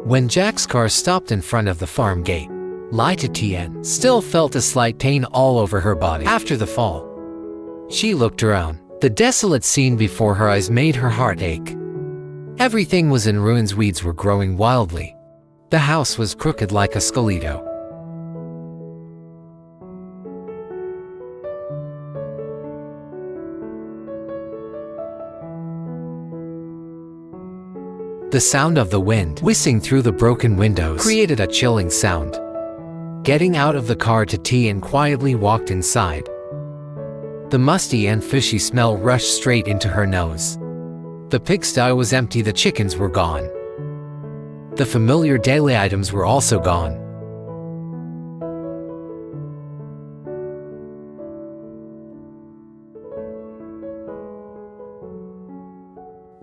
When Jack's car stopped in front of the farm gate, Lýtửtiên still felt a slight pain all over her body after the fall. She looked around. The desolate scene before her eyes made her heart ache. Everything was in ruins. Weeds were growing wildly. The house was crooked like a skeleton. The sound of the wind whistling through the broken windows created a chilling sound. Getting out of the car, Tu Tien quietly walked inside. The musty and fishy smell rushed straight into her nose. The pigsty was empty, the chickens were gone. The familiar daily items were also gone.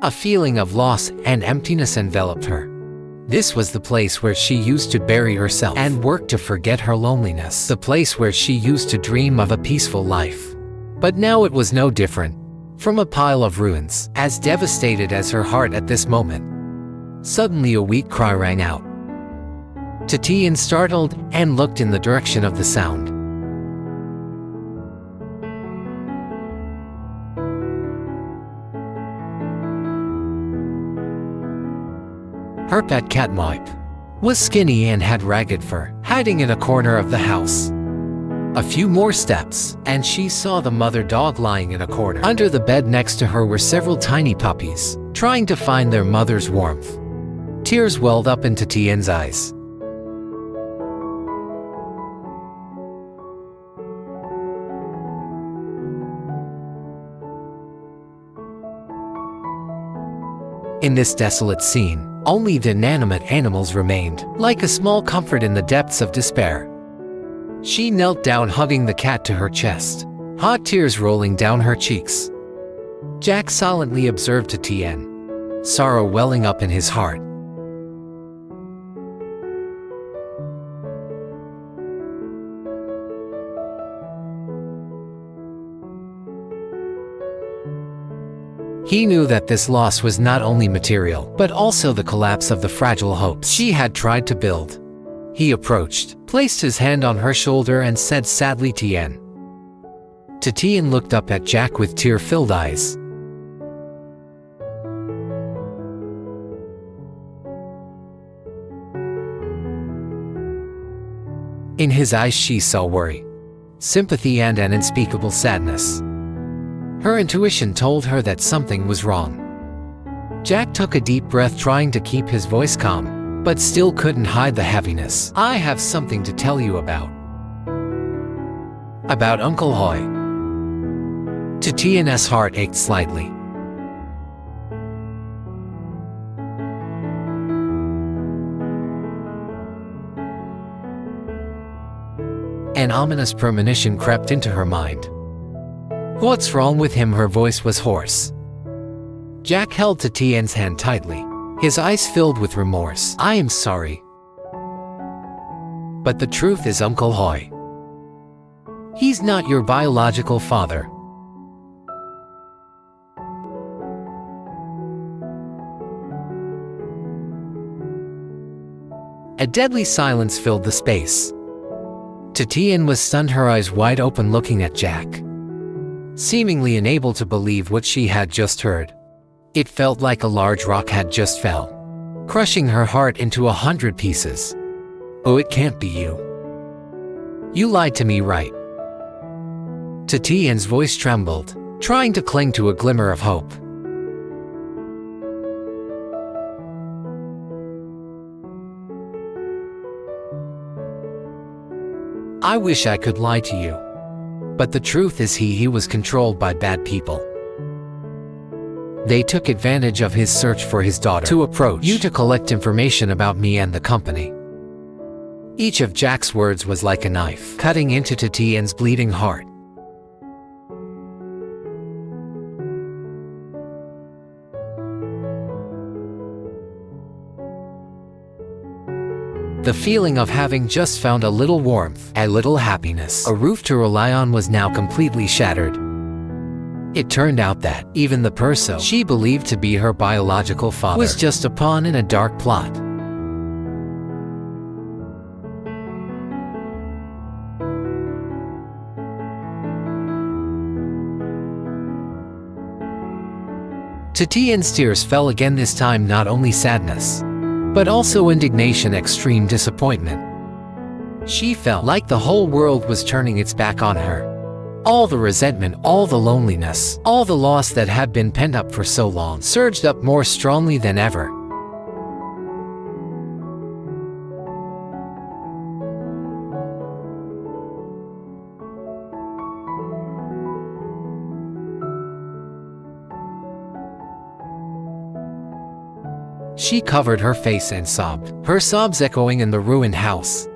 A feeling of loss and emptiness enveloped her. This was the place where she used to bury herself and work to forget her loneliness, the place where she used to dream of a peaceful life. But now it was no different. From a pile of ruins, as devastated as her heart at this moment, suddenly a weak cry rang out. Tu Tien startled and looked in the direction of the sound. Her pet cat Moip was skinny and had ragged fur, hiding in a corner of the house. A few more steps, and she saw the mother dog lying in a corner. Under the bed next to her were several tiny puppies, trying to find their mother's warmth. Tears welled up into Tien's eyes. In this desolate scene, only the inanimate animals remained, like a small comfort in the depths of despair. She knelt down, hugging the cat to her chest, hot tears rolling down her cheeks. Jack silently observed Tu Tien, sorrow welling up in his heart. He knew that this loss was not only material, but also the collapse of the fragile hopes she had tried to build. He approached, placed his hand on her shoulder and said sadly, "Tien." Tu Tien looked up at Jack with tear-filled eyes. In his eyes she saw worry, sympathy and an unspeakable sadness. Her intuition told her that something was wrong. Jack took a deep breath, trying to keep his voice calm, but still couldn't hide the heaviness. "I have something to tell you about. About Uncle Hoy." Tu Tien's heart ached slightly. An ominous premonition crept into her mind. "What's wrong with him?" Her voice was hoarse. Jack held Tu Tien's hand tightly, his eyes filled with remorse. "I am sorry. But the truth is, Uncle Hoy, he's not your biological father." A deadly silence filled the space. Tu Tien was stunned, her eyes wide open, looking at Jack, seemingly unable to believe what she had just heard. It felt like a large rock had just fell, crushing her heart into 100 pieces. "Oh, it can't be you. You lied to me, right?" Tu Tien's voice trembled, trying to cling to a glimmer of hope. "I wish I could lie to you. But the truth is he was controlled by bad people. They took advantage of his search for his daughter to approach you to collect information about me and the company." Each of Jack's words was like a knife, cutting into Tu Tien's bleeding heart. The feeling of having just found a little warmth, a little happiness, a roof to rely on was now completely shattered. It turned out that even the person she believed to be her biological father was just a pawn in a dark plot. Tu Tien's tears fell again, this time not only sadness, but also indignation, extreme disappointment. She felt like the whole world was turning its back on her. All the resentment, all the loneliness, all the loss that had been pent up for so long surged up more strongly than ever. She covered her face and sobbed, her sobs echoing in the ruined house.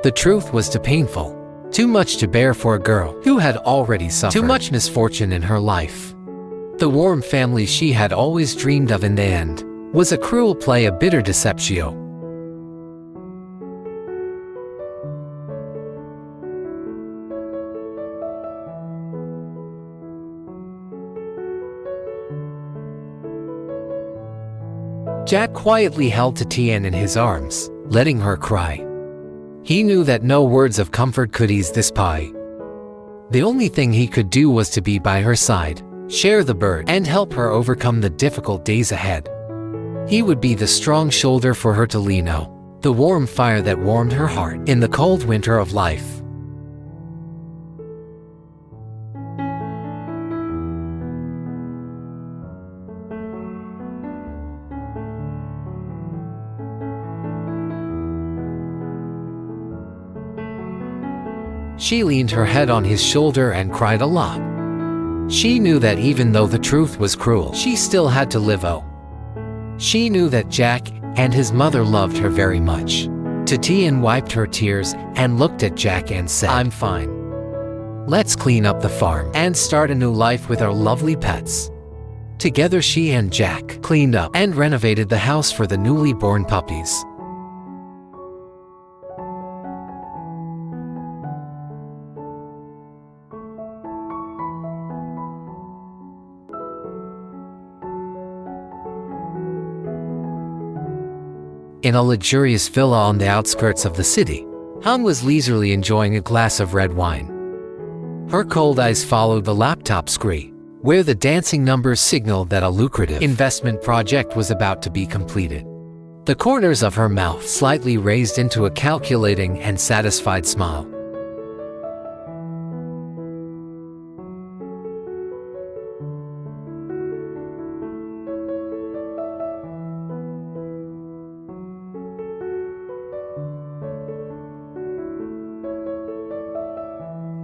The truth was too painful, too much to bear for a girl who had already suffered too much misfortune in her life. The warm family she had always dreamed of in the end was a cruel play, a bitter deception. Jack quietly held Tu Tien in his arms, letting her cry. He knew that no words of comfort could ease this pain. The only thing he could do was to be by her side, share the burden, and help her overcome the difficult days ahead. He would be the strong shoulder for her to lean on, the warm fire that warmed her heart in the cold winter of life. She leaned her head on his shoulder and cried a lot. She knew that even though the truth was cruel, she still had to live on. She knew that Jack and his mother loved her very much. Tu Tien wiped her tears and looked at Jack and said, "I'm fine. Let's clean up the farm and start a new life with our lovely pets." Together she and Jack cleaned up and renovated the house for the newly born puppies. In a luxurious villa on the outskirts of the city, Han was leisurely enjoying a glass of red wine. Her cold eyes followed the laptop screen, where the dancing numbers signaled that a lucrative investment project was about to be completed. The corners of her mouth slightly raised into a calculating and satisfied smile.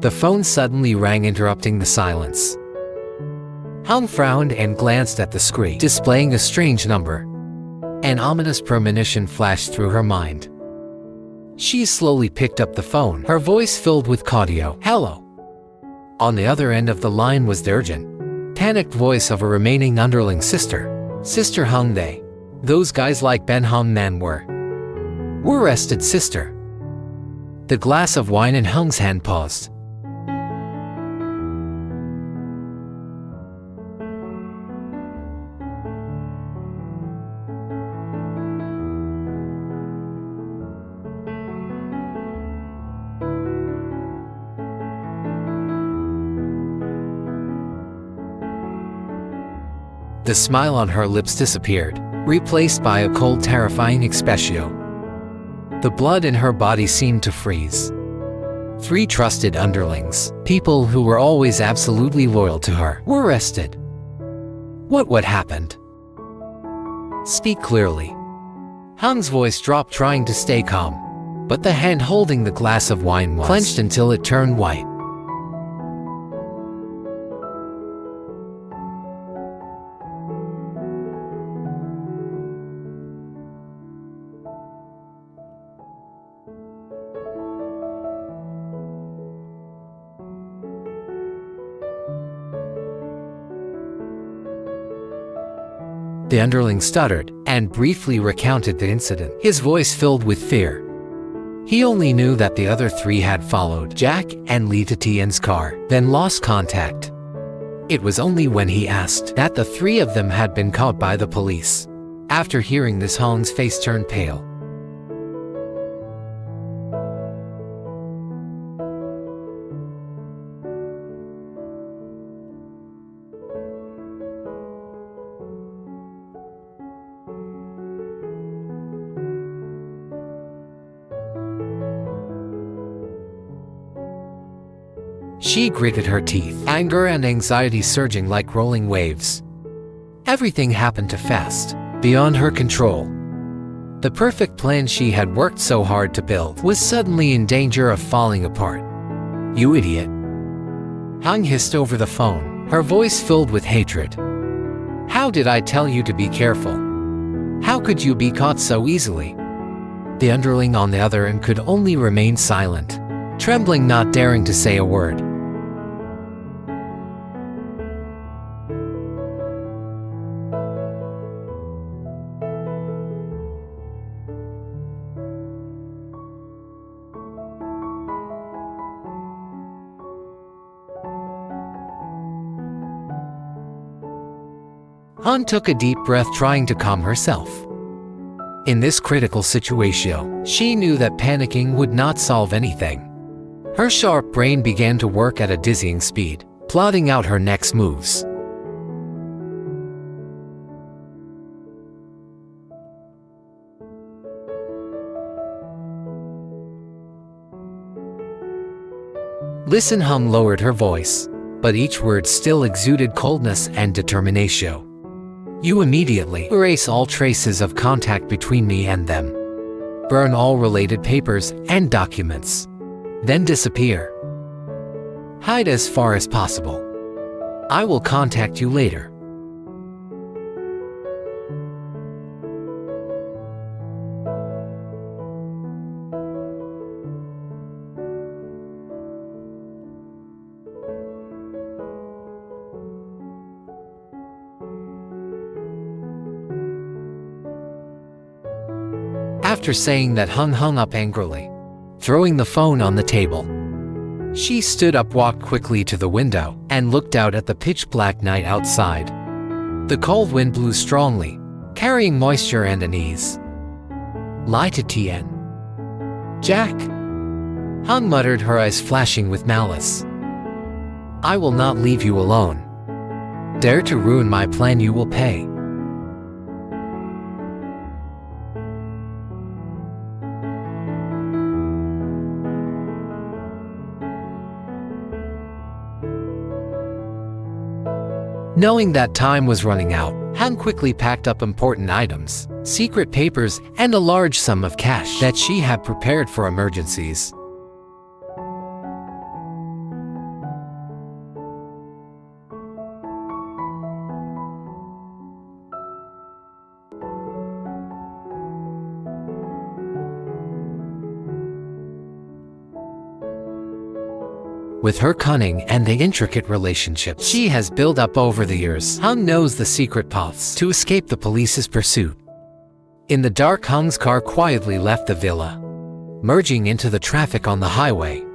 The phone suddenly rang, interrupting the silence. Han frowned and glanced at the screen, displaying a strange number. An ominous premonition flashed through her mind. She slowly picked up the phone, her voice filled with cordial, "Hello." On the other end of the line was the urgent, panicked voice of a remaining underling sister. "Sister Hung, those guys like Ben Hung Man were arrested, sister." The glass of wine in Hung's hand paused. The smile on her lips disappeared, replaced by a cold, terrifying expression. The blood in her body seemed to freeze. 3 trusted underlings, people who were always absolutely loyal to her, were arrested. What happened? Speak clearly. Hang's voice dropped, trying to stay calm, but the hand holding the glass of wine was clenched until it turned white. The underling stuttered and briefly recounted the incident, his voice filled with fear. He only knew that the other 3 had followed Jack and Lýtửtien's car, then lost contact. It was only when he asked that the 3 of them had been caught by the police. After hearing this, Hong's face turned pale. She gritted her teeth, anger and anxiety surging like rolling waves. Everything happened too fast, beyond her control. The perfect plan she had worked so hard to build was suddenly in danger of falling apart. "You idiot!" Hung hissed over the phone, her voice filled with hatred. "How did I tell you to be careful? How could you be caught so easily?" The underling on the other end could only remain silent, trembling, not daring to say a word. Han took a deep breath, trying to calm herself. In this critical situation, she knew that panicking would not solve anything. Her sharp brain began to work at a dizzying speed, plotting out her next moves. Listen, Han lowered her voice, but each word still exuded coldness and determination. "You immediately erase all traces of contact between me and them. Burn all related papers and documents. Then disappear. Hide as far as possible. I will contact you later." After saying that, Han hung up angrily, throwing the phone on the table. She stood up, walked quickly to the window, and looked out at the pitch-black night outside. The cold wind blew strongly, carrying moisture and unease. "Lytudiep. Jack," Han muttered, her eyes flashing with malice. "I will not leave you alone. Dare to ruin my plan, you will pay." Knowing that time was running out, Han quickly packed up important items, secret papers, and a large sum of cash that she had prepared for emergencies. With her cunning and the intricate relationships she has built up over the years, Han knows the secret paths to escape the police's pursuit. In the dark, Han's car quietly left the villa, merging into the traffic on the highway.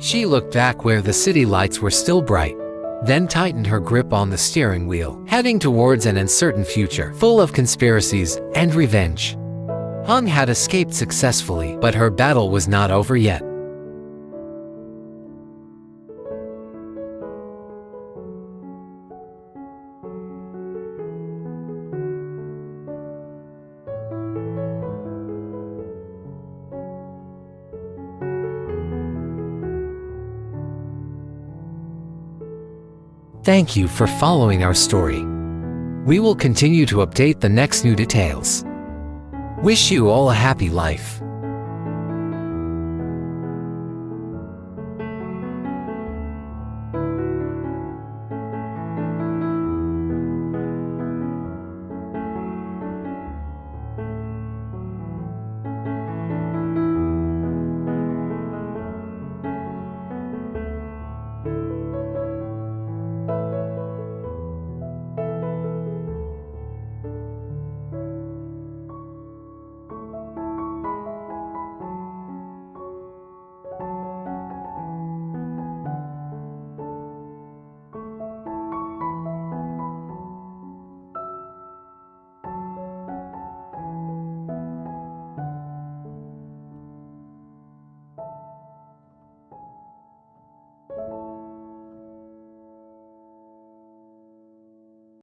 She looked back where the city lights were still bright, then tightened her grip on the steering wheel, heading towards an uncertain future full of conspiracies and revenge. Han had escaped successfully, but her battle was not over yet. Thank you for following our story. We will continue to update the next new details. Wish you all a happy life.